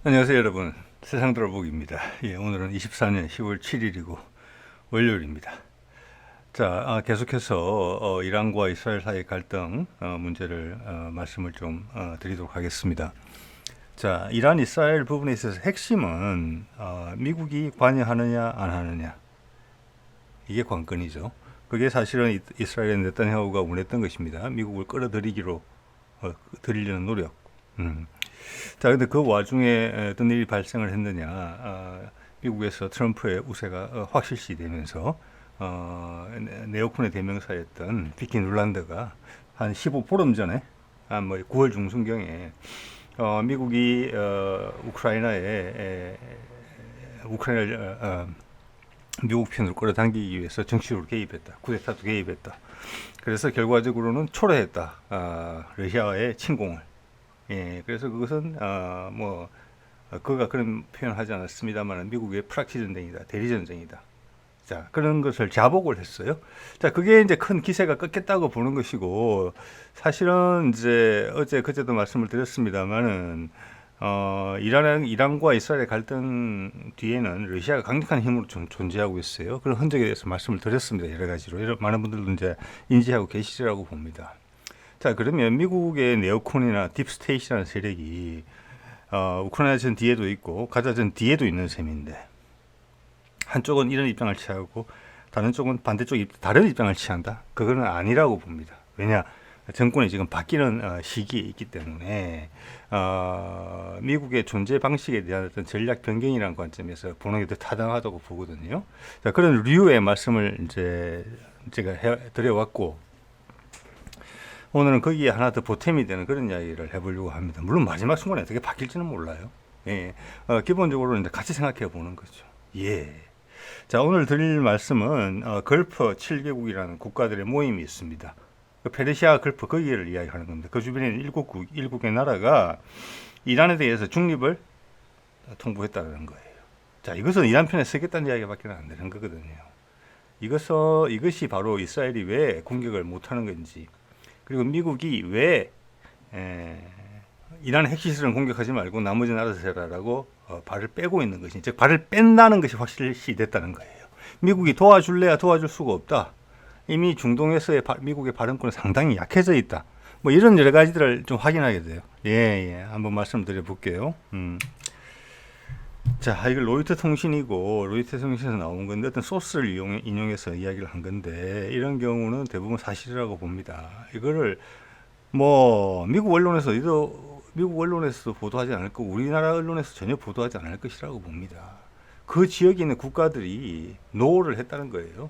안녕하세요 여러분, 세상들어보기입니다. 오늘은 24년 10월 7일이고 월요일입니다. 자, 계속해서 이란과 이스라엘 사이의 갈등 문제를 말씀을 좀 드리도록 하겠습니다. 자, 이란 이스라엘 부분에 있어서 핵심은 미국이 관여하느냐 안 하느냐, 이게 관건이죠. 그게 사실은 이스라엘의 네타냐후가 원했던 것입니다. 미국을 끌어들이기로 드리려는 노력. 자, 근데 그 와중에 어떤 일이 발생을 했느냐? 미국에서 트럼프의 우세가 확실시 되면서 네오콘의 대명사였던 비키 눌란드가 한 15보름 전에, 뭐 9월 중순경에 미국이 우크라이나를 미국 편으로 끌어당기기 위해서 정치적으로 개입했다. 쿠데타도 개입했다. 그래서 결과적으로는 초래했다. 러시아의 침공을. 그래서 그것은 그가 그런 표현을 하지 않았습니다만 미국의 프락치 전쟁이다, 대리 전쟁이다. 자, 그런 것을 자복을 했어요. 자, 그게 이제 큰 기세가 꺾였다고 보는 것이고, 사실은 이제 어제 그제도 말씀을 드렸습니다만은 이란과 이스라엘의 갈등 뒤에는 러시아가 강력한 힘으로 좀 존재하고 있어요. 그런 흔적에 대해서 말씀을 드렸습니다. 여러 가지로 많은 분들도 이제 인지하고 계시리라고 봅니다. 자, 그러면 미국의 네오콘이나 딥스테이트라는 세력이 우크라이나 전 뒤에도 있고 가자 전 뒤에도 있는 셈인데, 한쪽은 이런 입장을 취하고 다른 쪽은 다른 입장을 취한다? 그거는 아니라고 봅니다. 왜냐? 정권이 지금 바뀌는 시기에 있기 때문에 미국의 존재 방식에 대한 어떤 전략 변경이라는 관점에서 보는 게 더 타당하다고 보거든요. 자, 그런 류의 말씀을 이제 제가 드려왔고, 오늘은 거기에 하나 더 보탬이 되는 그런 이야기를 해보려고 합니다. 물론 마지막 순간에 어떻게 바뀔지는 몰라요. 기본적으로 이제 같이 생각해 보는 거죠. 자, 오늘 드릴 말씀은 걸프 7개국이라는 국가들의 모임이 있습니다. 그 페르시아 걸프, 거기를 이야기하는 겁니다. 그 주변에는 7국의 나라가 이란에 대해서 중립을 통보했다는 거예요. 자, 이것은 이란 편에 서겠다는 이야기밖에 안 되는 거거든요. 이것이 바로 이스라엘이 왜 공격을 못하는 건지, 그리고 미국이 왜 이란의 핵시설은 공격하지 말고 나머지는 알아서 해라라고 발을 빼고 있는 것이, 즉 발을 뺀다는 것이 확실시 됐다는 거예요. 미국이 도와줄래야 도와줄 수가 없다. 이미 중동에서의 미국의 발언권은 상당히 약해져 있다. 뭐 이런 여러 가지들을 좀 확인하게 돼요. 한번 말씀드려 볼게요. 자, 이걸 로이터 통신이고, 로이터 통신에서 나온 건데 어떤 소스를 인용해서 이야기를 한 건데, 이런 경우는 대부분 사실이라고 봅니다. 이거를 미국 언론에서도 보도하지 않을 거고 우리나라 언론에서 전혀 보도하지 않을 것이라고 봅니다. 그 지역에 있는 국가들이 노를 했다는 거예요.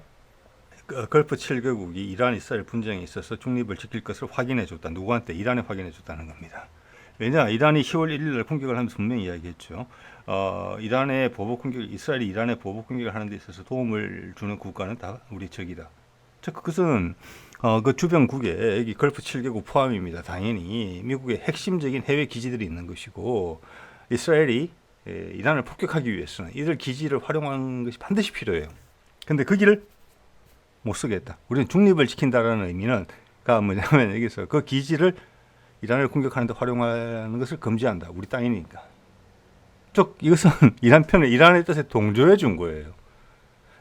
걸프 7개국이 이란 이스라엘 분쟁에 있어서 중립을 지킬 것을 확인해 줬다. 누구한테? 이란에 확인해 줬다는 겁니다. 왜냐? 이란이 10월 1일 공격을 하면서 분명히 이야기했죠. 이스라엘이 이란에 보복 공격을 하는 데 있어서 도움을 주는 국가는 다 우리 적이다. 즉, 그것은 그 주변국에 여기 걸프 7개국 포함입니다. 당연히 미국의 핵심적인 해외 기지들이 있는 것이고, 이스라엘이 이란을 폭격하기 위해서는 이들 기지를 활용하는 것이 반드시 필요해요. 근데 그 길을 못 쓰겠다. 우리는 중립을 지킨다라는 의미는 뭐냐면, 여기서 그 기지를 이란을 공격하는 데 활용하는 것을 금지한다. 우리 땅이니까. 즉, 이것은 이란의 뜻에 동조해 준 거예요.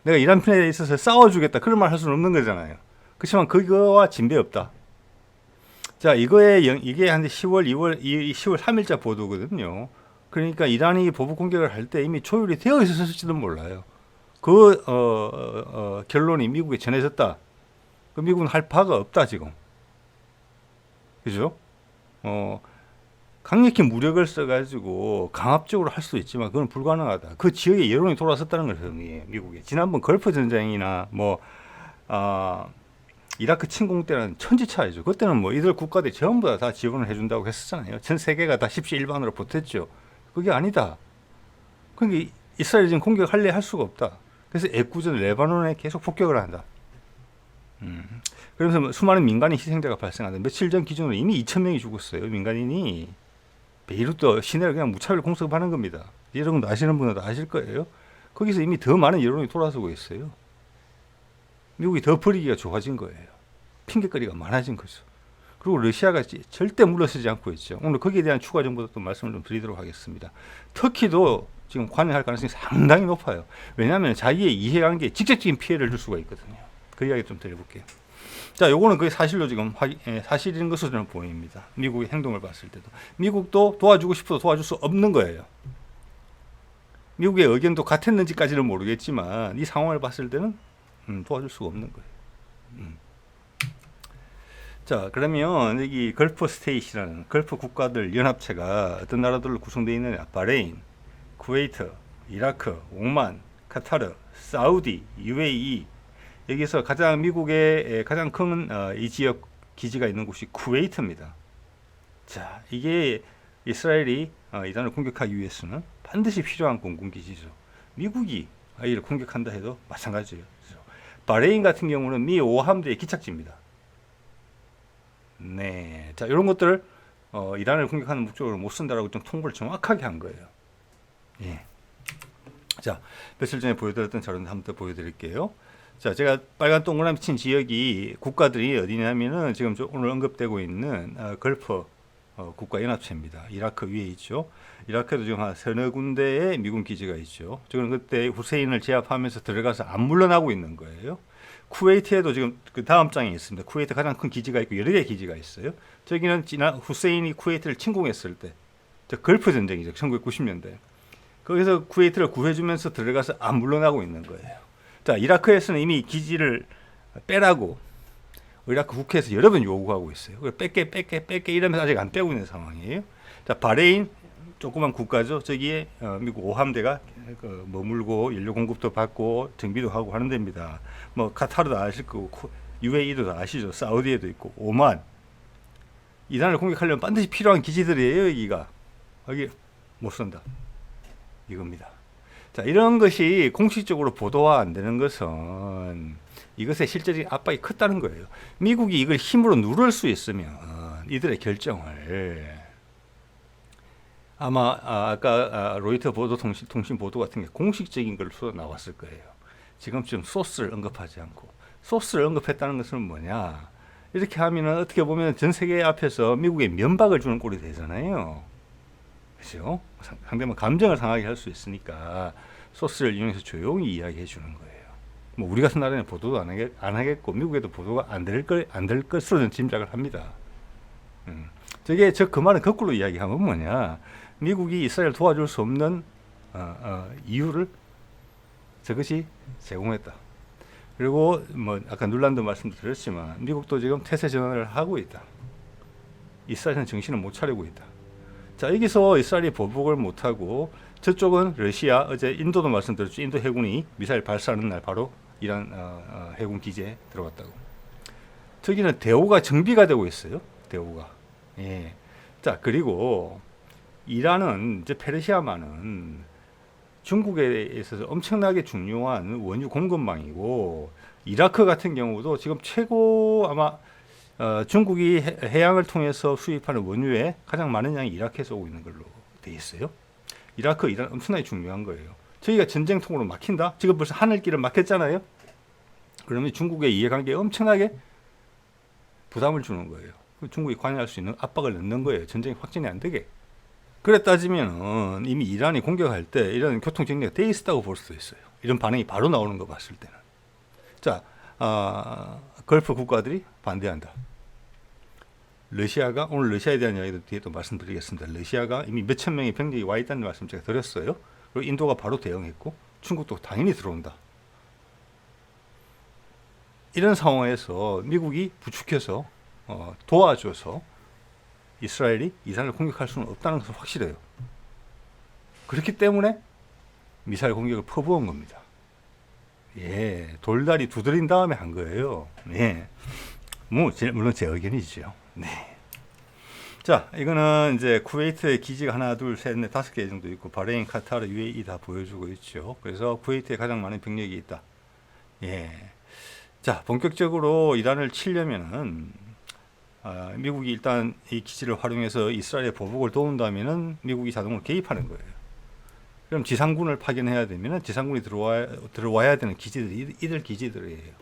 내가 이란 편에 있어서 싸워주겠다, 그런 말 할 수는 없는 거잖아요. 그렇지만 그거와 진배 없다. 자, 이게 한 10월 3일자 보도거든요. 그러니까 이란이 보복 공격을 할 때 이미 조율이 되어 있었을지도 몰라요. 결론이 미국에 전해졌다. 그 미국은 할 바가 없다, 지금. 그죠? 강력히 무력을 써가지고 강압적으로 할 수도 있지만 그건 불가능하다. 그 지역에 여론이 돌아섰다는 것을 의미해요, 미국에. 지난번 걸프 전쟁이나 이라크 침공 때는 천지차이죠. 그때는 이들 국가들이 전부 다 지원을 해준다고 했었잖아요. 전 세계가 다 십시일반으로 보탰죠. 그게 아니다. 그러니까 이스라엘이 지금 공격할래 할 수가 없다. 그래서 애꿎은 레바논에 계속 폭격을 한다. 그러면서 수많은 민간인 희생자가 발생한다. 며칠 전 기준으로 이미 2,000명이 죽었어요. 민간인이 베이루트 시내를 그냥 무차별 공습하는 겁니다. 이런 거 아시는 분들도 아실 거예요. 거기서 이미 더 많은 여론이 돌아서고 있어요. 미국이 더 버리기가 좋아진 거예요. 핑계거리가 많아진 거죠. 그리고 러시아가 절대 물러서지 않고 있죠. 오늘 거기에 대한 추가 정보도 또 말씀을 좀 드리도록 하겠습니다. 터키도 지금 관여할 가능성이 상당히 높아요. 왜냐하면 자기의 이해관계에 직접적인 피해를 줄 수가 있거든요. 그 이야기 좀 드려볼게요. 자, 요거는 거의 사실로 지금 사실인 것으로 저는 보입니다. 미국의 행동을 봤을 때도. 미국도 도와주고 싶어도 도와줄 수 없는 거예요. 미국의 의견도 같았는지까지는 모르겠지만 이 상황을 봤을 때는 도와줄 수가 없는 거예요. 자, 그러면 여기 걸프 스테이트라는 걸프 국가들 연합체가 어떤 나라들로 구성되어 있느냐? 바레인, 쿠웨이트, 이라크, 오만, 카타르, 사우디, UAE. 여기서 가장 미국의 가장 큰 이 지역 기지가 있는 곳이 쿠웨이트입니다. 자, 이게 이스라엘이 이란을 공격하기 위해서는 반드시 필요한 공군기지죠. 미국이 이를 공격한다 해도 마찬가지예요. 바레인 같은 경우는 미 5함대의 기착지입니다. 네, 자, 이런 것들을 이란을 공격하는 목적으로 못 쓴다라고 좀 통보를 정확하게 한 거예요. 예. 자, 며칠 전에 보여드렸던 자료를 한번 더 보여드릴게요. 자, 제가 빨간 동그라미 친 지역이 국가들이 어디냐면은 지금 오늘 언급되고 있는 걸프 국가연합체입니다. 이라크 위에 있죠. 이라크에도 지금 한 서너 군데의 미군 기지가 있죠. 지금 그때 후세인을 제압하면서 들어가서 안 물러나고 있는 거예요. 쿠웨이트에도 지금 그 다음 장에 있습니다. 쿠웨이트 가장 큰 기지가 있고 여러 개의 기지가 있어요. 저기는 지난 후세인이 쿠웨이트를 침공했을 때, 걸프 전쟁이죠. 1990년대. 거기서 쿠웨이트를 구해주면서 들어가서 안 물러나고 있는 거예요. 자, 이라크에서는 이미 기지를 빼라고 이라크 국회에서 여러 번 요구하고 있어요. 뺄게 이러면서 아직 안 빼고 있는 상황이에요. 자, 바레인 조그만 국가죠. 저기에 미국 5함대가 머물고 연료 공급도 받고 정비도 하고 하는 데입니다. 뭐 카타르도 아실 거고 UAE도 다 아시죠. 사우디에도 있고 오만. 이란을 공격하려면 반드시 필요한 기지들이에요. 여기가 여기 못 쓴다. 이겁니다. 자, 이런 것이 공식적으로 보도가 안 되는 것은 이것의 실질적인 압박이 컸다는 거예요. 미국이 이걸 힘으로 누를 수 있으면 이들의 결정을 아마 아까 로이터 보도 통신 보도 같은 게 공식적인 걸로 나왔을 거예요. 지금쯤 소스를 언급하지 않고 소스를 언급했다는 것은 뭐냐? 이렇게 하면은 어떻게 보면 전 세계 앞에서 미국에 면박을 주는 꼴이 되잖아요. 그렇죠? 상대방 감정을 상하게 할 수 있으니까 소스를 이용해서 조용히 이야기해 주는 거예요. 뭐 우리 같은 나라는 보도도 안 하겠고 미국에도 보도가 안 될 것으로 저는 짐작을 합니다. 그 말은 거꾸로 이야기하면 뭐냐? 미국이 이스라엘 도와줄 수 없는 이유를 저것이 제공했다. 그리고 뭐 아까 눌란도 말씀드렸지만 미국도 지금 태세 전환을 하고 있다. 이스라엘은 정신을 못 차리고 있다. 자, 여기서 이스라엘이 보복을 못하고 저쪽은 러시아, 어제 인도도 말씀드렸죠. 인도 해군이 미사일 발사하는 날 바로 이란 해군 기지에 들어갔다고. 저기는 대오가 정비가 되고 있어요. 대오가. 예. 자, 그리고 이란은 이제 페르시아만은 중국에 있어서 엄청나게 중요한 원유 공급망이고 이라크 같은 경우도 지금 최고 아마 중국이 해양을 통해서 수입하는 원유의 가장 많은 양이 이라크에서 오고 있는 걸로 돼 있어요. 이라크, 이란 엄청나게 중요한 거예요. 저희가 전쟁통으로 막힌다? 지금 벌써 하늘길을 막혔잖아요. 그러면 중국의 이해관계에 엄청나게 부담을 주는 거예요. 중국이 관여할 수 있는 압박을 넣는 거예요. 전쟁이 확전이 안 되게. 그래 따지면 이미 이란이 공격할 때 이런 교통 정리가 돼 있었다고 볼 수도 있어요. 이런 반응이 바로 나오는 거 봤을 때는. 자, 걸프 국가들이 반대한다. 러시아가 오늘 러시아에 대한 이야기도 뒤에 또 말씀드리겠습니다. 러시아가 이미 몇천 명의 병력이 와 있다는 말씀 제가 드렸어요. 그리고 인도가 바로 대응했고 중국도 당연히 들어온다. 이런 상황에서 미국이 부축해서 도와줘서 이스라엘이 이란을 공격할 수는 없다는 것은 확실해요. 그렇기 때문에 미사일 공격을 퍼부은 겁니다. 예, 돌다리 두드린 다음에 한 거예요. 예, 물론 제 의견이죠. 네. 자, 이거는 이제 쿠웨이트의 기지가 하나, 둘, 셋, 넷, 5개 정도 있고 바레인, 카타르, UAE 다 보여주고 있죠. 그래서 쿠웨이트에 가장 많은 병력이 있다. 예. 자, 본격적으로 이란을 치려면은 미국이 일단 이 기지를 활용해서 이스라엘의 보복을 도운다면은 미국이 자동으로 개입하는 거예요. 그럼 지상군을 파견해야 되면은 지상군이 들어와야 되는 기지들이 이들 기지들이에요.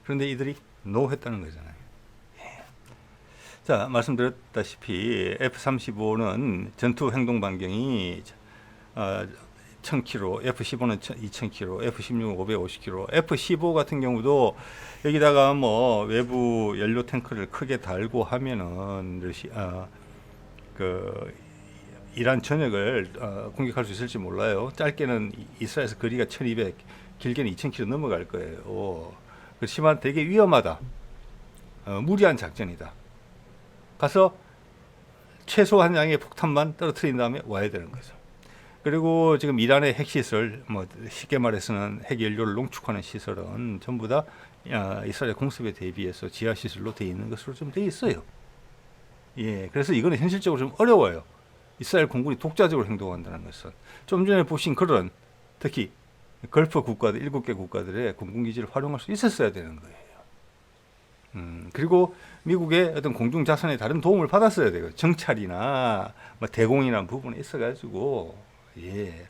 그런데 이들이 노 했다는 거잖아요. 예. 자, 말씀드렸다시피 F-35는 전투 행동 반경이 1000km, F-15는 2000km, F-16은 550km, F-15 같은 경우도 여기다가 뭐 외부 연료 탱크를 크게 달고 하면은 그 이란 전역을 공격할 수 있을지 몰라요. 짧게는 이스라엘에서 거리가 1200, 길게는 2000km 넘어갈 거예요. 그렇지만 되게 위험하다. 무리한 작전이다. 가서 최소한 양의 폭탄만 떨어뜨린 다음에 와야 되는 거죠. 그리고 지금 이란의 핵시설, 뭐 쉽게 말해서는 핵연료를 농축하는 시설은 전부 다 이스라엘 공습에 대비해서 지하시설로 되어 있는 것으로 좀 되어 있어요. 예, 그래서 이거는 현실적으로 좀 어려워요. 이스라엘 공군이 독자적으로 행동한다는 것은. 좀 전에 보신 그런 특히 걸프 국가들, 7개 국가들의 공군기지를 활용할 수 있었어야 되는 거예요. 그리고 미국의 어떤 공중 자산에 다른 도움을 받았어야 돼요. 정찰이나 뭐 대공이나 부분에 있어가지고, 예.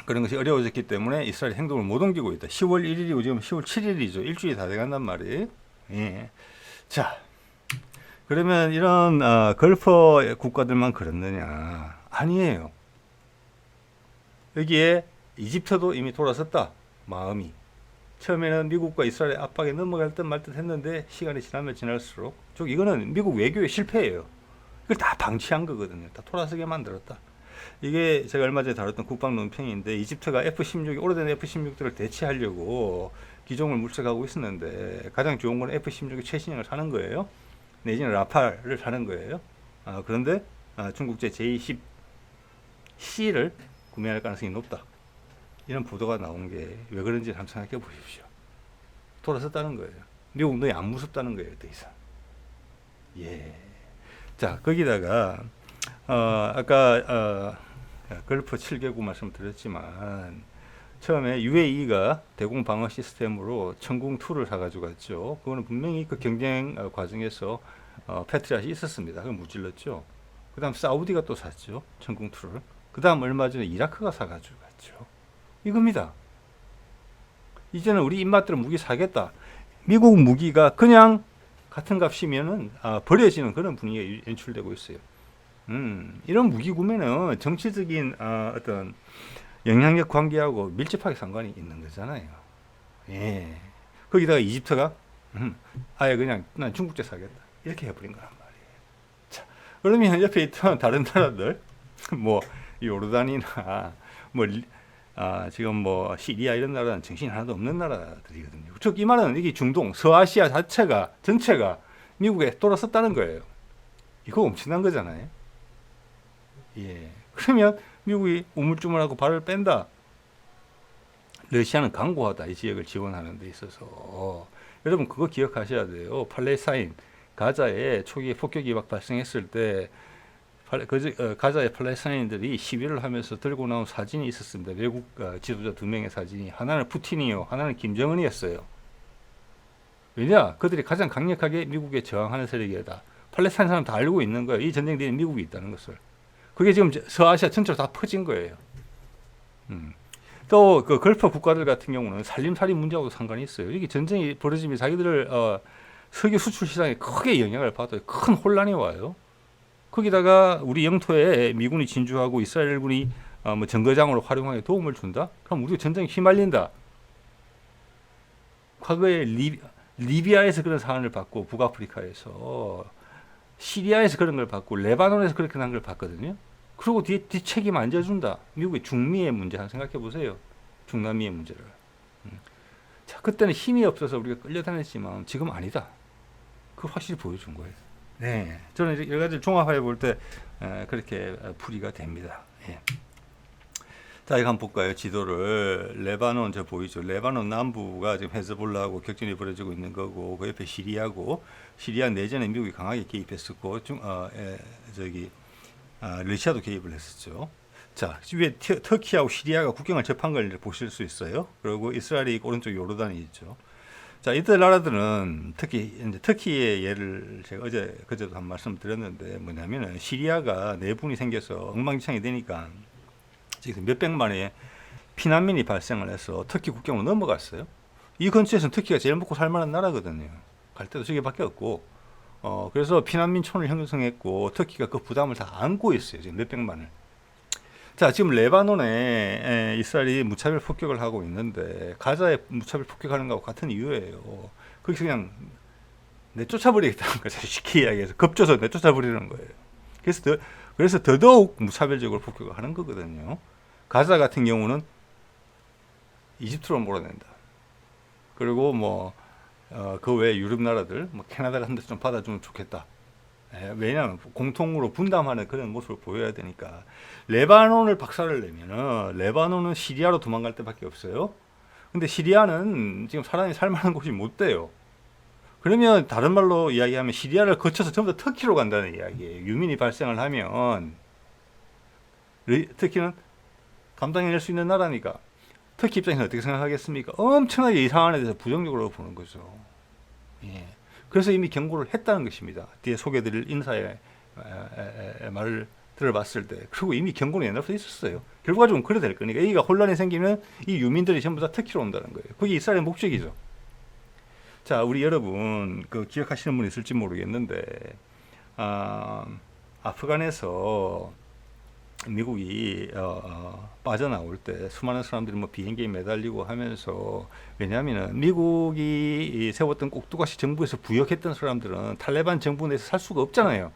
그런 것이 어려워졌기 때문에 이스라엘 행동을 못 옮기고 있다. 10월 1일이고 지금 10월 7일이죠. 일주일이 다 돼간단 말이에요. 예. 자, 그러면 이런 걸프 국가들만 그렇느냐? 아니에요. 여기에 이집트도 이미 돌아섰다. 마음이. 처음에는 미국과 이스라엘의 압박에 넘어갈 듯 말 듯 했는데 시간이 지나면 지날수록 이거는 미국 외교의 실패예요. 이걸 다 방치한 거거든요. 다 돌아서게 만들었다. 이게 제가 얼마 전에 다뤘던 국방 논평인데 이집트가 F-16, 오래된 F-16들을 대체하려고 기종을 물색하고 있었는데 가장 좋은 건 F-16의 최신형을 사는 거예요. 내지는 라팔을 사는 거예요. 그런데 중국제 J-10C를 구매할 가능성이 높다. 이런 보도가 나온 게 왜 그런지 한번 생각해 보십시오. 돌아섰다는 거예요. 미국 너희 안 무섭다는 거예요, 더 이상. 예. 자, 거기다가 아까 걸프 7개국 말씀드렸지만 처음에 UAE가 대공 방어 시스템으로 천궁2를 사가지고 갔죠. 그거는 분명히 그 경쟁 과정에서 패트리엇이 있었습니다. 그걸 무찔렀죠. 그 다음 사우디가 또 샀죠. 천궁2를. 그 다음 얼마 전에 이라크가 사가지고 갔죠. 이겁니다. 이제는 우리 입맛대로 무기 사겠다. 미국 무기가 그냥 같은 값이면은 버려지는 그런 분위기가 연출되고 있어요. 이런 무기 구매는 정치적인 어떤 영향력 관계하고 밀접하게 상관이 있는 거잖아요. 예. 거기다가 이집트가 아예 그냥 난 중국제 사겠다 이렇게 해버린 거란 말이에요. 자, 그러면 옆에 있던 다른 나라들 뭐 요르단이나 뭐 지금 뭐 시리아 이런 나라는 정신이 하나도 없는 나라들이거든요. 즉 이 말은 이게 중동, 서아시아 전체가 미국에 돌아섰다는 거예요. 이거 엄청난 거잖아요. 예. 그러면 미국이 우물쭈물하고 발을 뺀다. 러시아는 강고하다. 이 지역을 지원하는 데 있어서. 여러분 그거 기억하셔야 돼요. 팔레스타인, 가자에 초기에 폭격 이박 발생했을 때 가자의 팔레스타인들이 시위를 하면서 들고 나온 사진이 있었습니다. 외국 지도자 2명의 사진이. 하나는 푸틴이요. 하나는 김정은이었어요. 왜냐? 그들이 가장 강력하게 미국에 저항하는 세력이다. 팔레스타인 사람 다 알고 있는 거예요. 이 전쟁 뒤에 미국이 있다는 것을. 그게 지금 서아시아 전체로 다 퍼진 거예요. 또 그 걸프 국가들 같은 경우는 살림살이 문제하고도 상관이 있어요. 이게 전쟁이 벌어지면 자기들 석유 수출 시장에 크게 영향을 받아요. 큰 혼란이 와요. 거기다가 우리 영토에 미군이 진주하고 이스라엘군이 뭐 정거장으로 활용하게 도움을 준다? 그럼 우리가 전쟁에 휘말린다. 과거에 리비아에서 그런 사안을 받고 북아프리카에서 시리아에서 그런 걸 받고 레바논에서 그렇게 한 걸 봤거든요. 그리고 뒷책임 안 져준다. 미국의 중미의 문제 한번 생각해 보세요. 중남미의 문제를. 자, 그때는 힘이 없어서 우리가 끌려다녔지만 지금 아니다. 그걸 확실히 보여준 거예요. 네, 저는 여러 가지를 종합해 볼 때 그렇게 풀이가 됩니다. 예. 자, 이거 한번 볼까요? 지도를. 레바논 저 보이죠? 레바논 남부가 지금 헤즈볼라하고 격전이 벌어지고 있는 거고, 그 옆에 시리아고, 시리아 내전에 미국이 강하게 개입했었고, 러시아도 개입을 했었죠. 자, 위에 터키하고 시리아가 국경을 접한 걸 보실 수 있어요. 그리고 이스라엘이 오른쪽 요르단이 있죠. 자, 이들 나라들은 특히 이제 터키의 예를 제가 그제도 한 말씀 드렸는데 뭐냐면은 시리아가 내분이 생겨서 엉망진창이 되니까 지금 몇백만의 피난민이 발생을 해서 터키 국경으로 넘어갔어요. 이 근처에서는 터키가 제일 먹고 살 만한 나라거든요. 갈 데도 저기밖에 없고 그래서 피난민촌을 형성했고 터키가 그 부담을 다 안고 있어요. 지금 몇백만을. 자, 지금 레바논에 이스라엘이 무차별 폭격을 하고 있는데 가자에 무차별 폭격하는 거하고 같은 이유예요. 거기서 그냥 내쫓아버리겠다는 거죠. 쉽게 이야기해서 급조서 내쫓아버리는 거예요. 그래서 더더욱 무차별적으로 폭격을 하는 거거든요. 가자 같은 경우는 이집트로 몰아낸다. 그리고 그 외에 유럽 나라들, 캐나다를 한 대 좀 받아주면 좋겠다. 왜냐하면 공통으로 분담하는 그런 모습을 보여야 되니까. 레바논을 박살을 내면은 레바논은 시리아로 도망갈 때밖에 없어요. 근데 시리아는 지금 사람이 살만한 곳이 못 돼요. 그러면 다른 말로 이야기하면 시리아를 거쳐서 전부 다 터키로 간다는 이야기예요. 유민이 발생을 하면 터키는 감당해낼 수 있는 나라니까. 터키 입장에서 어떻게 생각하겠습니까? 엄청나게 이상한 에 대해서 부정적으로 보는 거죠. 예. 그래서 이미 경고를 했다는 것입니다. 뒤에 소개드릴 인사의 말을 들어봤을 때. 그리고 이미 경고는 옛날부터 있었어요. 결과적으로 그래 될 거니까. 여기가 혼란이 생기면 이 유민들이 전부 다 터키로 온다는 거예요. 그게 이스라엘의 목적이죠. 자, 우리 여러분 기억하시는 분 있을지 모르겠는데 아프간에서 미국이 빠져나올 때 수많은 사람들이 비행기에 매달리고 하면서, 왜냐하면 미국이 세웠던 꼭두가시 정부에서 부역했던 사람들은 탈레반 정부 내에서 살 수가 없잖아요.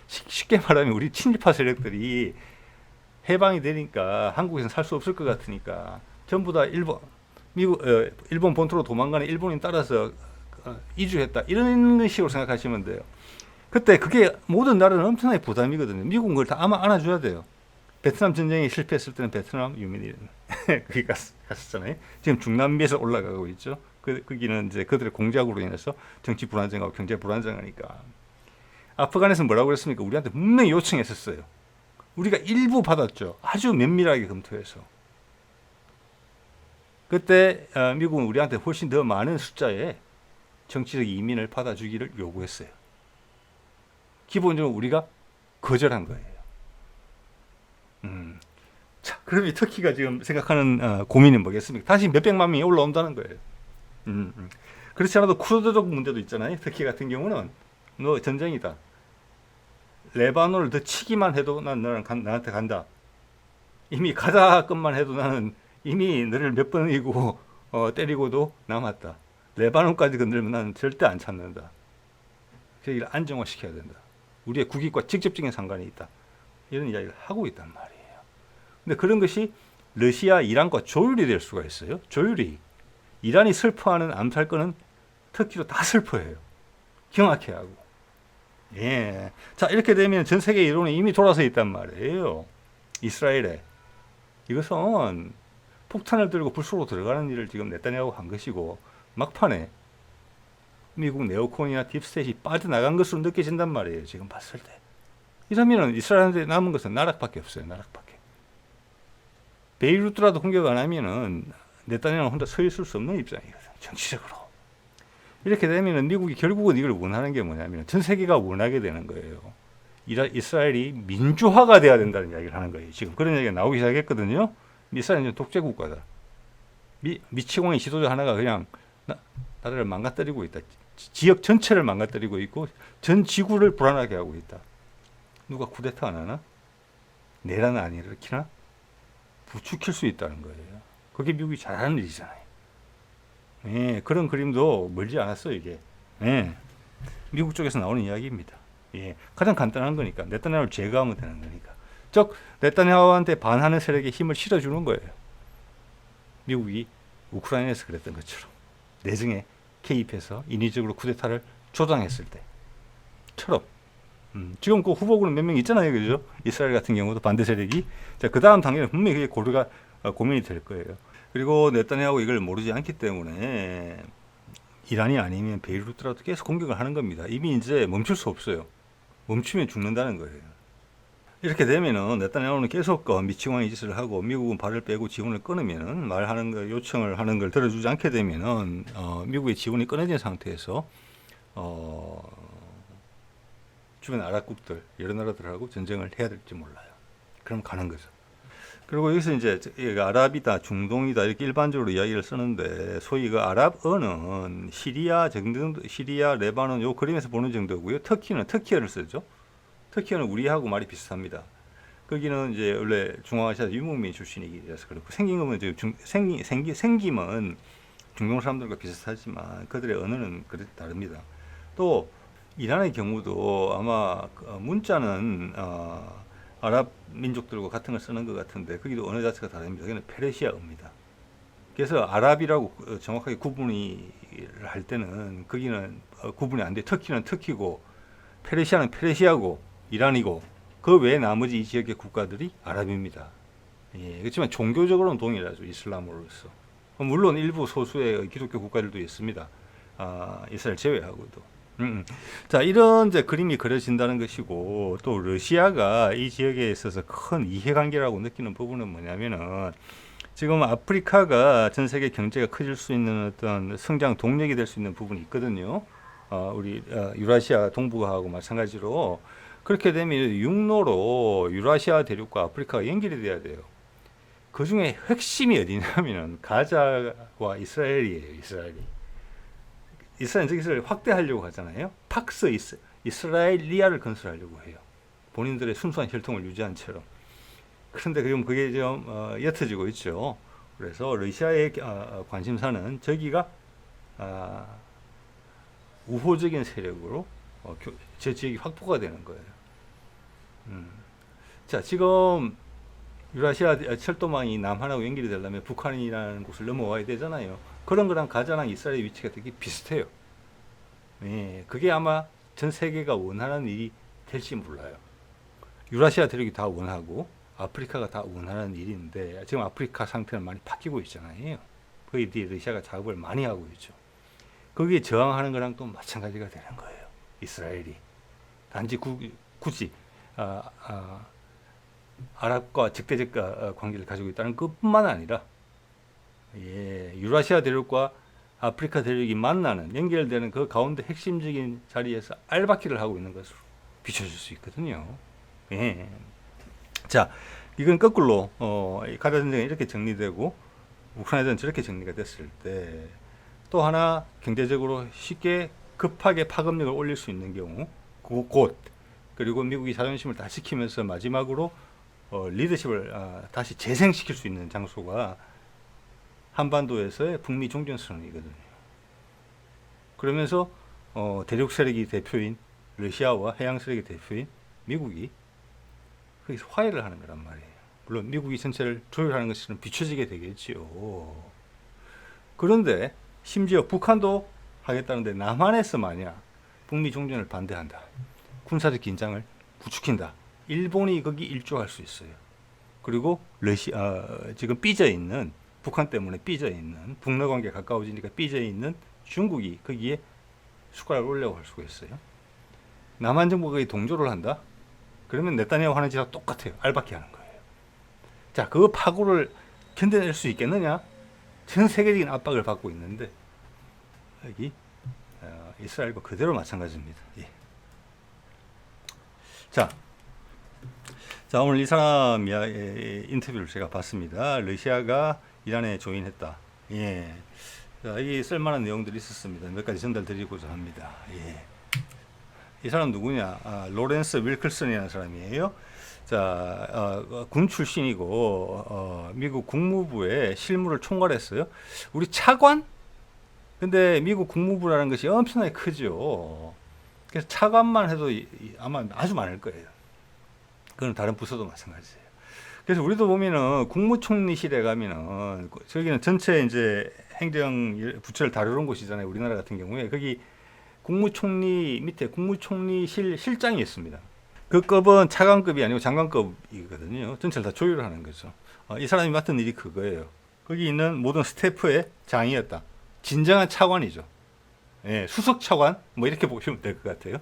쉽게 말하면 우리 친일파 세력들이 해방이 되니까 한국에서는 살 수 없을 것 같으니까 전부 다 일본 본토로 도망가는 일본인 따라서 이주했다, 이런 식으로 생각하시면 돼요. 그때 그게 모든 나라는 엄청나게 부담이거든요. 미국은 그걸 다 아마 안아줘야 돼요. 베트남 전쟁이 실패했을 때는 베트남 유민이 거기 갔었잖아요. 지금 중남미에서 올라가고 있죠. 거기는 이제 그들의 공작으로 인해서 정치 불안정하고 경제 불안정하니까. 아프간에서 뭐라고 그랬습니까? 우리한테 분명히 요청했었어요. 우리가 일부 받았죠. 아주 면밀하게 검토해서. 그때 미국은 우리한테 훨씬 더 많은 숫자의 정치적 이민을 받아주기를 요구했어요. 기본적으로 우리가 거절한 거예요. 자, 그러면 터키가 지금 생각하는 고민은 뭐겠습니까? 다시 몇백만 명이 올라온다는 거예요. 그렇지 않아도 쿠르드족 문제도 있잖아요. 터키 같은 경우는 너 전쟁이다. 레바논을 더 치기만 해도 난 나한테 간다. 이미 가자 것만 해도 나는 이미 너를 몇 번 이고 때리고도 남았다. 레바논까지 건들면 나는 절대 안 참는다. 그 얘기를 안정화시켜야 된다. 우리의 국익과 직접적인 상관이 있다. 이런 이야기를 하고 있단 말이에요. 근데 그런 것이 러시아, 이란과 조율이 될 수가 있어요. 조율이. 이란이 슬퍼하는 암살건은 터키도 다 슬퍼해요. 경악해 하고. 예. 자, 이렇게 되면 전 세계 이론이 이미 돌아서 있단 말이에요. 이스라엘에. 이것은 폭탄을 들고 불 속으로 들어가는 일을 지금 네타냐후가 한 것이고, 막판에 미국 네오콘이나 딥스테이트이 빠져나간 것으로 느껴진단 말이에요. 지금 봤을 때. 이러면 이스라엘한테 남은 것은 나락밖에 없어요. 나락밖에. 베이루트라도 공격 안 하면은 네타냐후는 혼자 서 있을 수 없는 입장이거든요. 정치적으로. 이렇게 되면은 미국이 결국은 이걸 원하는 게 뭐냐면 전 세계가 원하게 되는 거예요. 이스라엘이 민주화가 돼야 된다는 이야기를 하는 거예요. 지금 그런 얘기가 나오기 시작했거든요. 이스라엘은 독재 국가다. 미치공의 지도자 하나가 그냥 나라를 망가뜨리고 있다. 지역 전체를 망가뜨리고 있고 전 지구를 불안하게 하고 있다. 누가 쿠데타 안 하나? 내란을 안 일으키나? 부추길 수 있다는 거예요. 그게 미국이 잘하는 일이잖아요. 예, 그런 그림도 멀지 않았어요, 이게. 예, 미국 쪽에서 나오는 이야기입니다. 예, 가장 간단한 거니까. 네타냐후를 제거하면 되는 거니까. 즉, 네타냐후한테 반하는 세력에 힘을 실어주는 거예요. 미국이 우크라이나에서 그랬던 것처럼. 내정에 개입해서 인위적으로 쿠데타를 조장했을 때처럼. 지금 그 후보군은 몇 명 있잖아요, 그죠? 이스라엘 같은 경우도 반대 세력이. 자, 그 다음 단계는 분명히 그게 고민이 될 거예요. 그리고 네타냐후가 이걸 모르지 않기 때문에 이란이 아니면 베이루트라도 계속 공격을 하는 겁니다. 이미 이제 멈출 수 없어요. 멈추면 죽는다는 거예요. 이렇게 되면은 네타냐후는 계속 미치광이 짓을 하고 미국은 발을 빼고 지원을 끊으면은 말하는 거, 요청을 하는 걸 들어주지 않게 되면은 미국의 지원이 끊어진 상태에서 주변 아랍국들 여러 나라들하고 전쟁을 해야 될지 몰라요. 그럼 가는 거죠. 그리고 여기서 이제 아랍이다, 중동이다 이렇게 일반적으로 이야기를 쓰는데 소위 그 아랍어는 시리아 정도, 시리아, 레바논 요 그림에서 보는 정도고요. 터키는 터키어를 쓰죠. 터키어는 우리하고 말이 비슷합니다. 거기는 이제 원래 중앙아시아 유목민 출신이라서 그렇고 생긴 거면 이제 생김은 중동 사람들과 비슷하지만 그들의 언어는 다릅니다. 또 이란의 경우도 아마 문자는 아랍 민족들과 같은 걸 쓰는 것 같은데 거기도 언어 자체가 다릅니다. 그는 페르시아어입니다. 그래서 아랍이라고 정확하게 구분을 할 때는 거기는 구분이 안 돼. 터키는 터키고 페르시아는 페르시아고 이란이고 그 외 나머지 이 지역의 국가들이 아랍입니다. 예, 그렇지만 종교적으로는 동일하죠. 이슬람으로서. 물론 일부 소수의 기독교 국가들도 있습니다. 이스라엘 제외하고도. 자, 이런 이제 그림이 그려진다는 것이고, 또 러시아가 이 지역에 있어서 큰 이해관계라고 느끼는 부분은 뭐냐면은, 지금 아프리카가 전 세계 경제가 커질 수 있는 어떤 성장 동력이 될 수 있는 부분이 있거든요. 우리 유라시아 동북아하고 마찬가지로 그렇게 되면 육로로 유라시아 대륙과 아프리카가 연결이 돼야 돼요. 그 중에 핵심이 어디냐면은 가자와 이스라엘이에요. 이스라엘 저기를 확대하려고 하잖아요. 팍스 이스라엘리아를 건설하려고 해요. 본인들의 순수한 혈통을 유지한 채로. 그런데 지금 그게 좀 옅어지고 있죠. 그래서 러시아의 관심사는 저기가 우호적인 세력으로 저 지역이 확보가 되는 거예요. 자, 지금 유라시아 철도망이 남한하고 연결이 되려면 북한이라는 곳을 넘어와야 되잖아요. 그런 거랑 가자랑 이스라엘의 위치가 되게 비슷해요. 예, 그게 아마 전 세계가 원하는 일이 될지 몰라요. 유라시아 대륙이 다 원하고 아프리카가 다 원하는 일인데 지금 아프리카 상태는 많이 바뀌고 있잖아요. 거기에 대해 러시아가 작업을 많이 하고 있죠. 거기에 저항하는 거랑 또 마찬가지가 되는 거예요. 이스라엘이. 단지 굳이 아랍과 적대적 관계를 가지고 있다는 것뿐만 아니라 유라시아 대륙과 아프리카 대륙이 만나는 연결되는 그 가운데 핵심적인 자리에서 알박기를 하고 있는 것으로 비춰질 수 있거든요. 예. 자, 이건 거꾸로 가자 전쟁이 이렇게 정리되고 우크라이나전 저렇게 정리가 됐을 때 또 하나 경제적으로 쉽게 급하게 파급력을 올릴 수 있는 경우 곧 그리고 미국이 자존심을 다 지키면서 마지막으로 리더십을 다시 재생시킬 수 있는 장소가 한반도에서의 북미 종전선언이거든요. 그러면서 대륙 세력이 대표인 러시아와 해양 세력의 대표인 미국이 거기서 화해를 하는 거란 말이에요. 물론 미국이 전체를 조율하는 것처럼 비춰지게 되겠지요. 그런데 심지어 북한도 하겠다는데 남한에서 만약 북미 종전을 반대한다. 군사적 긴장을 부추긴다. 일본이 거기 일조할 수 있어요. 그리고 지금 삐져있는 북한 때문에 삐져있는 북러 관계 가까워지니까 삐져있는 중국이 거기에 숟가락을 올려고 할 수가 있어요. 남한 정부가 거기 동조를 한다. 그러면 네타냐후 하는 짓하고 똑같아요. 알박기 하는 거예요. 자, 그 파고를 견뎌낼 수 있겠느냐? 전 세계적인 압박을 받고 있는데 여기 이스라엘과 그대로 마찬가지입니다. 예. 자, 오늘 이 사람 인터뷰를 제가 봤습니다. 러시아가 이란에 조인했다. 예. 자, 이 쓸만한 내용들이 있었습니다. 몇 가지 전달드리고자 합니다. 예. 이 사람 누구냐? 로렌스 윌클슨이라는 사람이에요. 자, 군 출신이고 미국 국무부의 실무를 총괄했어요. 우리 차관? 근데 미국 국무부라는 것이 엄청나게 크죠. 그래서 차관만 해도 아마 아주 많을 거예요. 그건 다른 부서도 마찬가지예요. 그래서 우리도 보면은 국무총리실에 가면은 저기는 전체 이제 행정 부처를 다루는 곳이잖아요. 우리나라 같은 경우에 거기 국무총리 밑에 국무총리실 실장이 있습니다. 그 급은 차관급이 아니고 장관급이거든요. 전체를 다 조율하는 거죠. 이 사람이 맡은 일이 그거예요. 거기 있는 모든 스태프의 장이었다. 진정한 차관이죠. 예, 수석 차관 뭐 이렇게 보시면 될 것 같아요.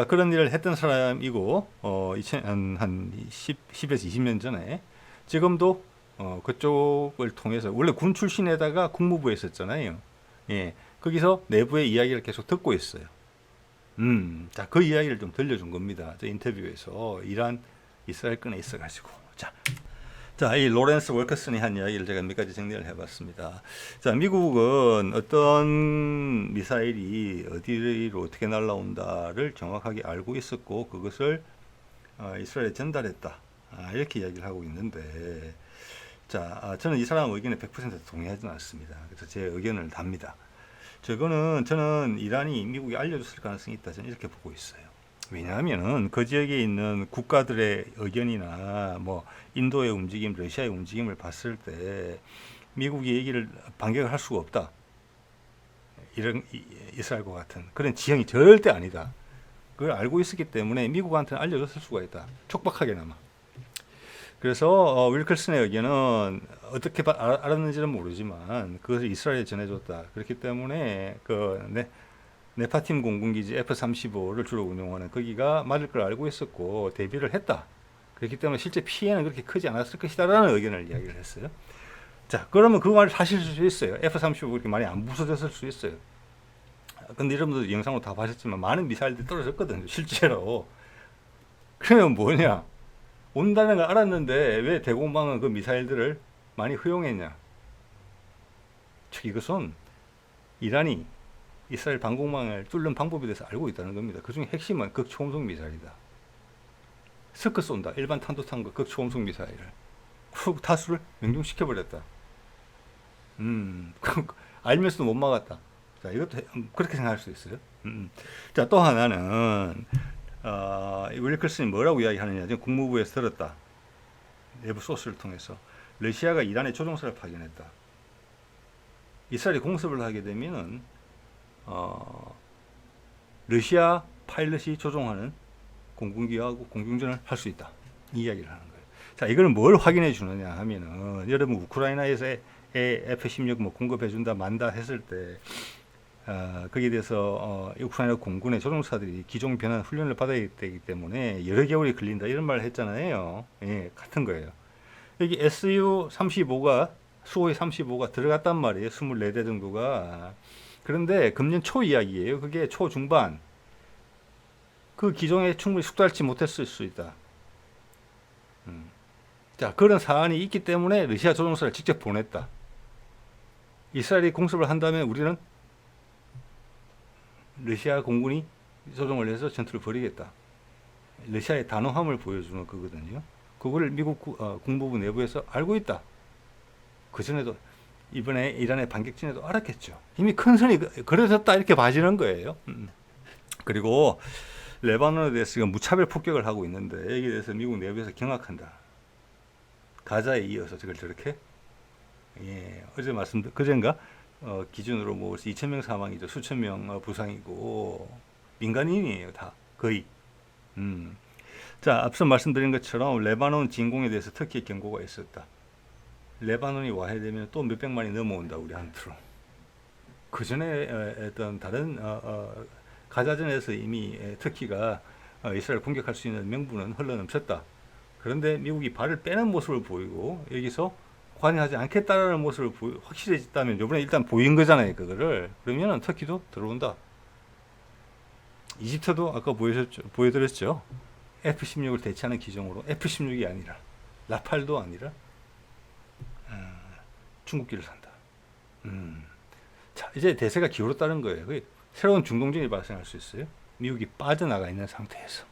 그런 일을 했던 사람이고 한 10에서 20년 전에 지금도 그쪽을 통해서 원래 군 출신에다가 국무부에 있었잖아요. 예, 거기서 내부의 이야기를 계속 듣고 있어요. 자, 그 이야기를 좀 들려준 겁니다. 저 인터뷰에서 이란 이스라엘 건에 있어가지고. 자, 자, 이 로렌스 월커슨이 한 이야기를 제가 몇 가지 정리를 해봤습니다. 자, 미국은 어떤 미사일이 어디로 어떻게 날아온다를 정확하게 알고 있었고 그것을 이스라엘에 전달했다. 이렇게 이야기를 하고 있는데, 자, 저는 이 사람 의견에 100% 동의하지는 않습니다. 그래서 제 의견을 답니다. 저는 이란이 미국에 알려줬을 가능성이 있다. 저는 이렇게 보고 있어요. 왜냐하면은 그 지역에 있는 국가들의 의견이나 뭐 인도의 움직임, 러시아의 움직임을 봤을 때 미국이 얘기를 반격을 할 수가 없다. 이런 이스라엘과 같은 그런 지형이 절대 아니다. 그걸 알고 있었기 때문에 미국한테는 알려줬을 수가 있다. 촉박하게나마. 그래서 윌클슨의 의견은 어떻게 알았는지는 모르지만 그것을 이스라엘에 전해줬다. 그렇기 때문에 네파팀 공군기지 F-35를 주로 운용하는 거기가 맞을 걸 알고 있었고 대비를 했다. 그렇기 때문에 실제 피해는 그렇게 크지 않았을 것이다라는 의견을 이야기를 했어요. 자, 그러면 그 말이 사실일 수 있어요. F-35 그렇게 많이 안 부서졌을 수 있어요. 근데 여러분들 영상으로 다 보셨지만 많은 미사일들이 떨어졌거든요. 실제로. 그러면 뭐냐? 온다는 걸 알았는데 왜 대공방은 그 미사일들을 많이 허용했냐? 즉 이것은 이란이 이스라엘 방공망을 뚫는 방법에 대해서 알고 있다는 겁니다. 그 중에 핵심은 극초음속 미사일이다. 스크 쏜다. 일반 탄도탄과 극초음속 미사일을. 다수를 명중시켜버렸다. 알면서도 못 막았다. 자, 이것도 그렇게 생각할 수 있어요. 자, 또 하나는 윌클슨이 뭐라고 이야기하느냐. 지금 국무부에서 들었다. 내부 소스를 통해서. 러시아가 이란의 조종사를 파견했다. 이스라엘이 공습을 하게 되면은 러시아 파일럿이 조종하는 공군기하고 공중전을 할 수 있다. 이 이야기를 하는 거예요. 자, 이걸 뭘 확인해 주느냐 하면은 여러분 우크라이나에서 F-16 뭐 공급해 준다 만다 했을 때 거기에 대해서 우크라이나 공군의 조종사들이 기종 변환 훈련을 받아야 되기 때문에 여러 개월이 걸린다 이런 말을 했잖아요. 예, 같은 거예요. 여기 Su-35가 수호의 35가 들어갔단 말이에요. 24대 정도가. 그런데 금년 초 이야기예요. 그게 초중반. 그 기종에 충분히 숙달치 못했을 수 있다. 자, 그런 사안이 있기 때문에 러시아 조종사를 직접 보냈다. 이스라엘이 공습을 한다면 우리는 러시아 공군이 조종을 해서 전투를 벌이겠다. 러시아의 단호함을 보여주는 거거든요. 그거를 미국 국무부 내부에서 알고 있다. 그전에도 이번에 이란의 반격 전에도 알았겠죠. 이미 큰 선이 그려졌다 이렇게 봐지는 거예요. 그리고 레바논에 대해서 지금 무차별 폭격을 하고 있는데 여기에 대해서 미국 내부에서 경악한다. 가자에 이어서 저걸 저렇게 어제 그젠가 기준으로 뭐 2,000명 사망이죠. 수천 명 부상이고 민간인이에요. 다 거의. 자, 앞서 말씀드린 것처럼 레바논 진공에 대해서 터키의 경고가 있었다. 레바논이 와해되면 또 몇백만이 넘어온다 우리한테로. 그 전에 어떤 다른 가자전에서 이미 터키가 이스라엘 공격할 수 있는 명분은 흘러넘쳤다. 그런데 미국이 발을 빼는 모습을 보이고 여기서 관여하지 않겠다라는 모습을 확실해졌다면 이번에 일단 보인 거잖아요. 그거를. 그러면 터키도 들어온다. 이집트도 아까 보여드렸죠. F-16을 대체하는 기종으로 F-16이 아니라 라팔도 아니라 중국기를 산다. 자, 이제 대세가 기울었다는 거예요. 새로운 중동전이 발생할 수 있어요. 미국이 빠져나가 있는 상태에서.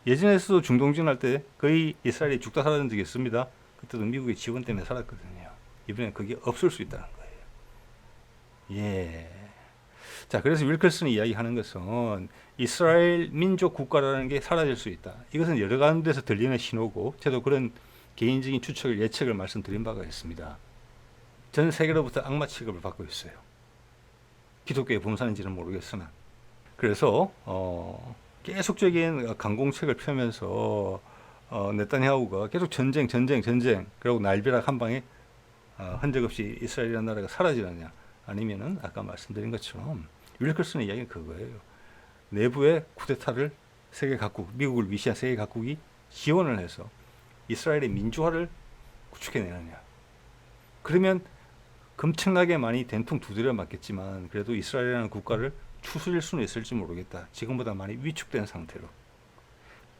예전에서도 중동전 할 때 거의 이스라엘이 죽다 살아난 적이 있습니다. 그때도 미국의 지원 때문에 살았거든요. 이번엔 그게 없을 수 있다는 거예요. 예. 자, 그래서 윌클슨이 이야기하는 것은 이스라엘 민족 국가라는 게 사라질 수 있다. 이것은 여러 가운데서 들리는 신호고, 저도 그런 개인적인 추측을 예측을 말씀드린 바가 있습니다. 전 세계로부터 악마 취급을 받고 있어요. 기독교의 본산인지는 모르겠으나. 그래서 계속적인 강공책을 펴면서 네타냐후가 계속 전쟁 그리고 날벼락 한 방에 흔적 없이 이스라엘이라는 나라가 사라지느냐, 아니면은 아까 말씀드린 것처럼 윌클슨의 이야기는 그거예요. 내부의 쿠데타를 세계 각국, 미국을 위시한 세계 각국이 지원을 해서 이스라엘의 민주화를 구축해내느냐. 그러면 엄청나게 많이 된통 두드려 맞겠지만 그래도 이스라엘이라는 국가를 추스릴 수는 있을지 모르겠다. 지금보다 많이 위축된 상태로.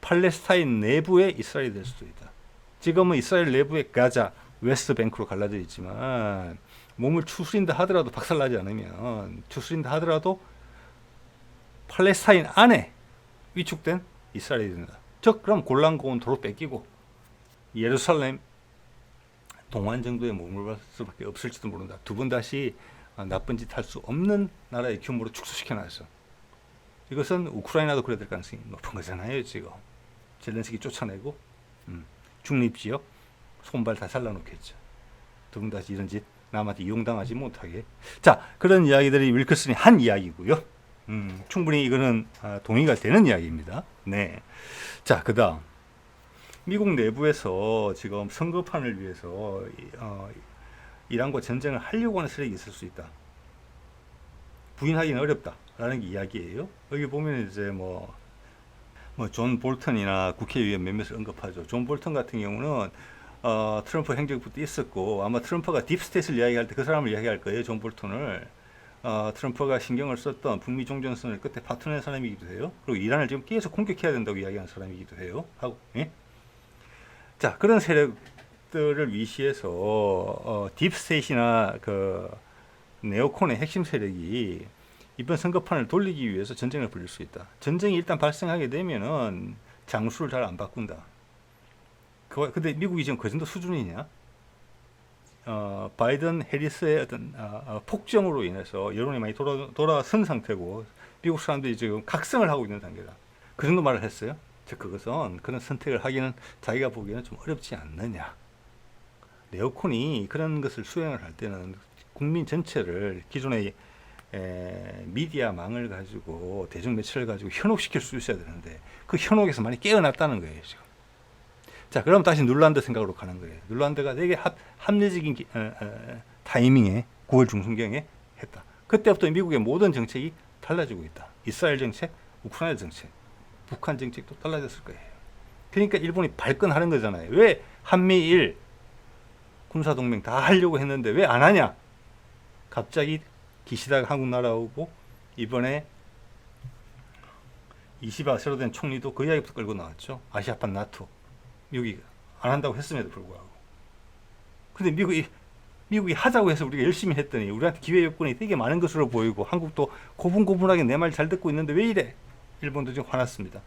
팔레스타인 내부의 이스라엘이 될 수도 있다. 지금은 이스라엘 내부의 가자, 웨스트뱅크로 갈라져 있지만 몸을 추스린다 하더라도 박살나지 않으면 추스린다 하더라도 팔레스타인 안에 위축된 이스라엘이 된다. 즉 그럼 골란고원 도로 뺏기고 예루살렘 동안 정도에 머물 수밖에 없을지도 모른다. 두 번 다시 나쁜 짓 할 수 없는 나라의 규모로 축소시켜 놨어. 이것은 우크라이나도 그래야 될 가능성이 높은 거잖아요. 지금 젤렌스키 쫓아내고 중립지역 손발 다 잘라놓겠죠. 두 번 다시 이런 짓 남한테 이용당하지 못하게. 자, 그런 이야기들이 윌커슨이 한 이야기고요. 충분히 이거는 동의가 되는 이야기입니다. 네. 자, 그다음 미국 내부에서 지금 선거판을 위해서 이란과 전쟁을 하려고 하는 세력이 있을 수 있다. 부인하기는 어렵다라는 게 이야기예요. 여기 보면 이제 존 볼턴이나 국회의원 몇몇을 언급하죠. 존 볼턴 같은 경우는 트럼프 행정부도 있었고 아마 트럼프가 딥스테이트를 이야기할 때 그 사람을 이야기할 거예요. 존 볼턴을. 트럼프가 신경을 썼던 북미 종전선을 끝에 파토낸 사람이기도 해요. 그리고 이란을 지금 계속 공격해야 된다고 이야기하는 사람이기도 해요. 하고, 예? 자, 그런 세력들을 위시해서 딥스테이트나 그 네오콘의 핵심 세력이 이번 선거판을 돌리기 위해서 전쟁을 벌일 수 있다. 전쟁이 일단 발생하게 되면은 장수를 잘 안 바꾼다. 근데 미국이 지금 그 정도 수준이냐? 바이든 해리스의 어떤 폭정으로 인해서 여론이 많이 돌아선 상태고 미국 사람들이 지금 각성을 하고 있는 단계다. 그 정도 말을 했어요. 즉 그것은 그런 선택을 하기는 자기가 보기에는 좀 어렵지 않느냐. 네오콘이 그런 것을 수행을 할 때는 국민 전체를 기존의 미디어망을 가지고 대중 매체를 가지고 현혹시킬 수 있어야 되는데 그 현혹에서 많이 깨어났다는 거예요 지금. 자, 그럼 다시 눌란드 생각으로 가는 거예요. 눌란드가 되게 합리적인 타이밍에 9월 중순경에 했다. 그때부터 미국의 모든 정책이 달라지고 있다. 이스라엘 정책, 우크라이나 정책, 북한 정책도 달라졌을 거예요. 그러니까 일본이 발끈하는 거잖아요. 왜 한미일 군사동맹 다 하려고 했는데 왜 안 하냐? 갑자기 기시다가 한국 날아오고 이번에 이시바 새로 된 총리도 그 이야기부터 끌고 나왔죠. 아시아판 나토. 미국이 안 한다고 했음에도 불구하고. 근데 미국이 하자고 해서 우리가 열심히 했더니 우리한테 기회 요건이 되게 많은 것으로 보이고 한국도 고분고분하게 내 말 잘 듣고 있는데 왜 이래? 일본도 지금 화났습니다.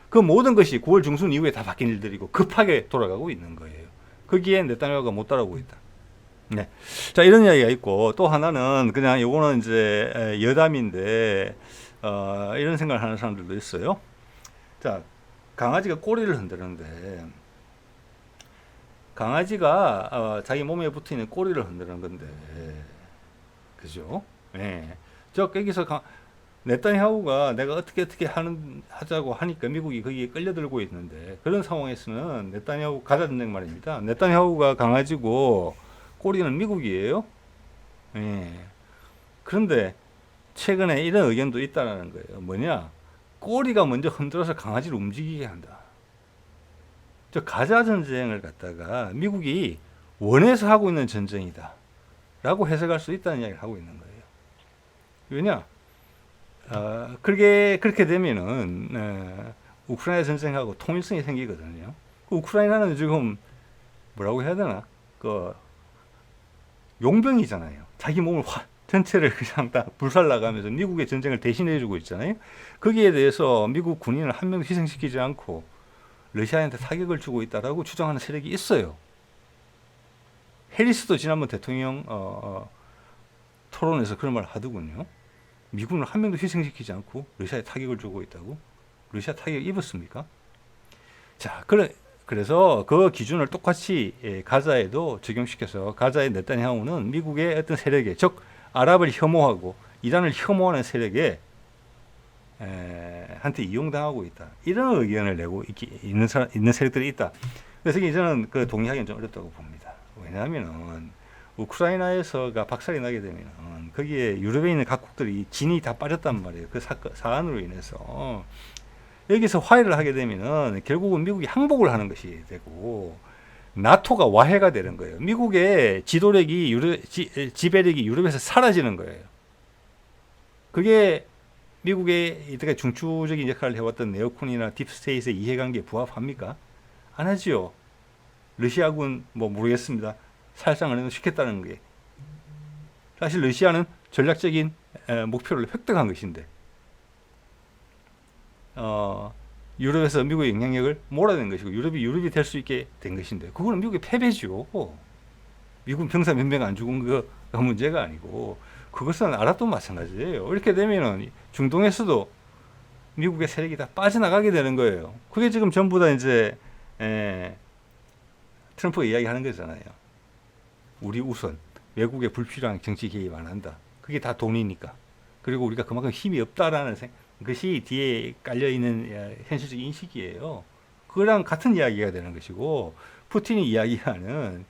그 모든 것이 9월 중순 이후에 다 바뀐 일들이고 급하게 돌아가고 있는 거예요. 거기에 네타냐후가 못 따라오고 있다. 네. 자, 이런 이야기가 있고 또 하나는 그냥 요거는 이제 여담인데 이런 생각을 하는 사람들도 있어요. 자, 강아지가 꼬리를 흔드는데 강아지가 자기 몸에 붙어 있는 꼬리를 흔드는 건데, 그죠? 예. 저 여기서 네타냐후가 내가 어떻게 하자고 하니까 미국이 거기에 끌려들고 있는데 그런 상황에서는 네타냐후 가자 전쟁 말입니다. 네타냐후가 강아지고 꼬리는 미국이에요. 예. 그런데 최근에 이런 의견도 있다라는 거예요. 뭐냐? 꼬리가 먼저 흔들어서 강아지를 움직이게 한다. 저 가자 전쟁을 갖다가 미국이 원해서 하고 있는 전쟁이다 라고 해석할 수 있다는 이야기를 하고 있는 거예요. 왜냐? 그렇게 되면은 우크라이나 전쟁하고 통일성이 생기거든요. 우크라이나는 지금 뭐라고 해야 되나? 그 용병이잖아요. 자기 몸을 전체를 그냥 다 불살라가면서 미국의 전쟁을 대신해주고 있잖아요. 거기에 대해서 미국 군인을 한 명도 희생시키지 않고 러시아한테 타격을 주고 있다라고 주장하는 세력이 있어요. 해리스도 지난번 대통령 토론에서 그런 말을 하더군요. 미군을 한 명도 희생시키지 않고 러시아에 타격을 주고 있다고? 러시아 타격 입었습니까? 자, 그래서 그 기준을 똑같이 가자에도 적용시켜서 가자의 네타냐후는 미국의 어떤 세력에, 즉 아랍을 혐오하고 이란을 혐오하는 세력에 한테 이용당하고 있다. 이런 의견을 내고 있는 세력들이 있다. 그래서 저는 그 동의하기는 좀 어렵다고 봅니다. 왜냐하면 우크라이나에서가 박살이 나게 되면 거기에 유럽에 있는 각국들이 진이 다 빠졌단 말이에요. 그 사안으로 인해서 여기서 화해를 하게 되면은 결국은 미국이 항복을 하는 것이 되고 나토가 와해가 되는 거예요. 미국의 지도력이 지배력이 유럽에서 사라지는 거예요. 그게 미국의 이때까지 중추적인 역할을 해왔던 네오콘이나 딥스테이트의 이해관계에 부합합니까? 안 하지요. 러시아군 뭐 모르겠습니다. 살상을 시켰다는 게 사실 러시아는 전략적인 목표를 획득한 것인데 유럽에서 미국의 영향력을 몰아낸 것이고 유럽이 될 수 있게 된 것인데 그거는 미국의 패배죠. 미군 병사 몇 명 안 죽은 거가 문제가 아니고 그것은 아랍도 마찬가지예요. 이렇게 되면은 중동에서도 미국의 세력이 다 빠져나가게 되는 거예요. 그게 지금 전부 다 이제 트럼프가 이야기하는 거잖아요. 우리 우선 외국의 불필요한 정치 개입 안 한다. 그게 다 돈이니까. 그리고 우리가 그만큼 힘이 없다라는 것이 뒤에 깔려있는 현실적인 인식이에요. 그거랑 같은 이야기가 되는 것이고 푸틴이 이야기하는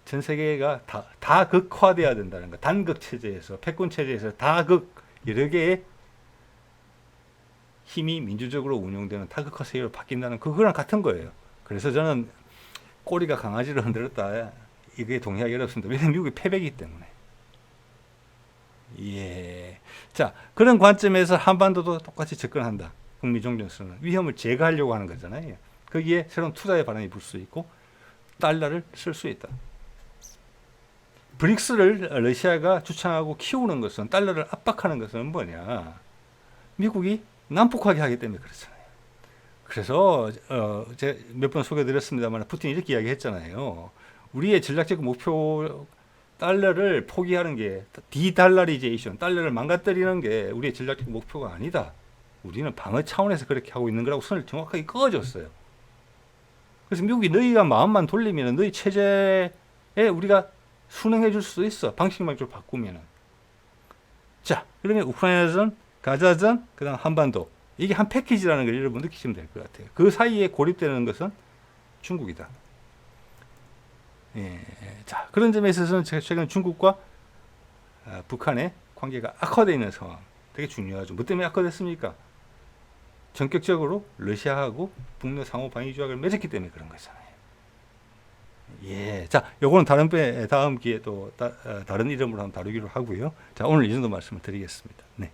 전 세계가 다 극화돼야 된다는 거. 단극 체제에서 패권 체제에서 다극 여러 개의 힘이 민주적으로 운용되는 다극화 세계로 바뀐다는 그거랑 같은 거예요. 그래서 저는 꼬리가 강아지를 흔들었다. 이게 동의하기 어렵습니다. 왜냐하면 미국이 패배이기 때문에. 예. 자, 그런 관점에서 한반도도 똑같이 접근한다. 북미 종전선언. 위험을 제거하려고 하는 거잖아요. 거기에 새로운 투자의 바람이 불 수 있고 달러를 쓸 수 있다. 브릭스를 러시아가 주창하고 키우는 것은 달러를 압박하는 것은 뭐냐? 미국이 난폭하게 하기 때문에 그렇잖아요. 그래서 제가 몇 번 소개드렸습니다만 푸틴이 이렇게 이야기했잖아요. 우리의 전략적 목표 달러를 포기하는 게 디달러리제이션, 달러를 망가뜨리는 게 우리의 전략적 목표가 아니다. 우리는 방어 차원에서 그렇게 하고 있는 거라고 선을 정확하게 그어줬어요. 그래서 미국이 너희가 마음만 돌리면 너희 체제에 우리가 순응해 줄 수도 있어. 방식만 좀 바꾸면은. 자, 그러면 우크라이나전, 가자전, 그 다음 한반도. 이게 한 패키지라는 걸 여러분 느끼시면 될 것 같아요. 그 사이에 고립되는 것은 중국이다. 예, 자, 그런 점에 있어서는 최근 중국과 북한의 관계가 악화되어 있는 상황 되게 중요하죠. 뭐 때문에 악화됐습니까? 전격적으로 러시아하고 북미 상호 방위 조약을 맺었기 때문에 그런 거잖아요. 예, 자, 요거는 다음 기회에 또 다른 이름으로 한번 다루기로 하고요. 자, 오늘 이 정도 말씀을 드리겠습니다. 네.